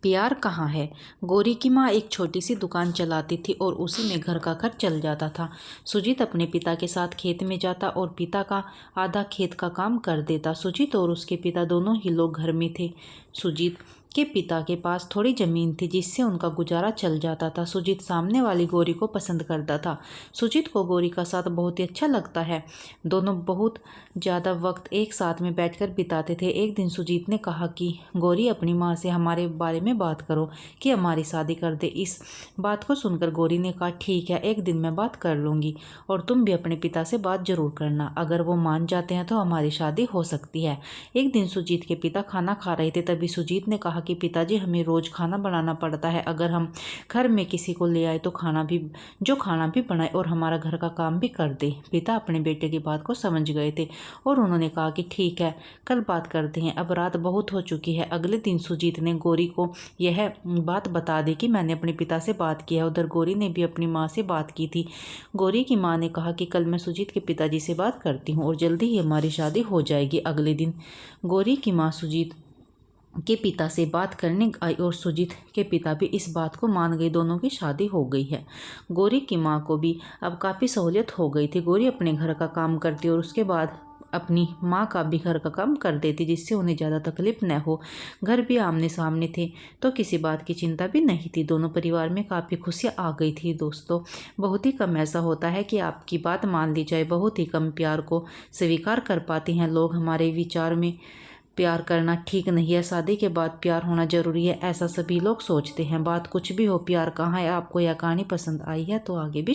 प्यार कहाँ है। गौरी की माँ एक छोटी सी दुकान चलाती थी और उसी में घर का खर्च चल जाता था। सुजीत अपने पिता के साथ खेत में जाता और पिता का आधा खेत का काम कर देता। सुजीत और उसके पिता दोनों ही लोग घर में थे। सुजीत के पिता के पास थोड़ी जमीन थी जिससे उनका गुजारा चल जाता था। सुजीत सामने वाली गौरी को पसंद करता था। सुजीत को गौरी का साथ बहुत ही अच्छा लगता है। दोनों बहुत ज़्यादा वक्त एक साथ में बैठकर बिताते थे। एक दिन सुजीत ने कहा कि गौरी, अपनी माँ से हमारे बारे में बात करो कि हमारी शादी कर दे। इस बात को सुनकर गौरी ने कहा, ठीक है, एक दिन मैं बात कर लूँगी और तुम भी अपने पिता से बात जरूर करना। अगर वो मान जाते हैं तो हमारी शादी हो सकती है। एक दिन सुजीत के पिता खाना खा रहे थे, तभी सुजीत ने कहा कि पिताजी, हमें रोज़ खाना बनाना पड़ता है। अगर हम घर में किसी को ले आए तो खाना भी बनाए और हमारा घर का काम भी कर दे। पिता अपने बेटे की बात को समझ गए थे और उन्होंने कहा कि ठीक है, कल बात करते हैं, अब रात बहुत हो चुकी है। अगले दिन सुजीत ने गौरी को यह बात बता दी कि मैंने अपने पिता से बात की है। उधर गौरी ने भी अपनी माँ से बात की थी। गौरी की माँ ने कहा कि कल मैं सुजीत के पिताजी से बात करती हूँ और जल्दी ही हमारी शादी हो जाएगी। अगले दिन गौरी की माँ सुजीत के पिता से बात करने आई और सुजीत के पिता भी इस बात को मान गए। दोनों की शादी हो गई है। गौरी की माँ को भी अब काफ़ी सहूलियत हो गई थी। गौरी अपने घर का काम करती और उसके बाद अपनी माँ का भी घर का काम कर देती, जिससे उन्हें ज़्यादा तकलीफ न हो। घर भी आमने सामने थे तो किसी बात की चिंता भी नहीं थी। दोनों परिवार में काफ़ी खुशियाँ आ गई थी। दोस्तों, बहुत ही कम ऐसा होता है कि आपकी बात मान ली जाए। बहुत ही कम प्यार को स्वीकार कर पाते हैं लोग। हमारे विचार में प्यार करना ठीक नहीं है, शादी के बाद प्यार होना जरूरी है, ऐसा सभी लोग सोचते हैं। बात कुछ भी हो, प्यार कहाँ है। आपको यह कहानी पसंद आई है तो आगे भी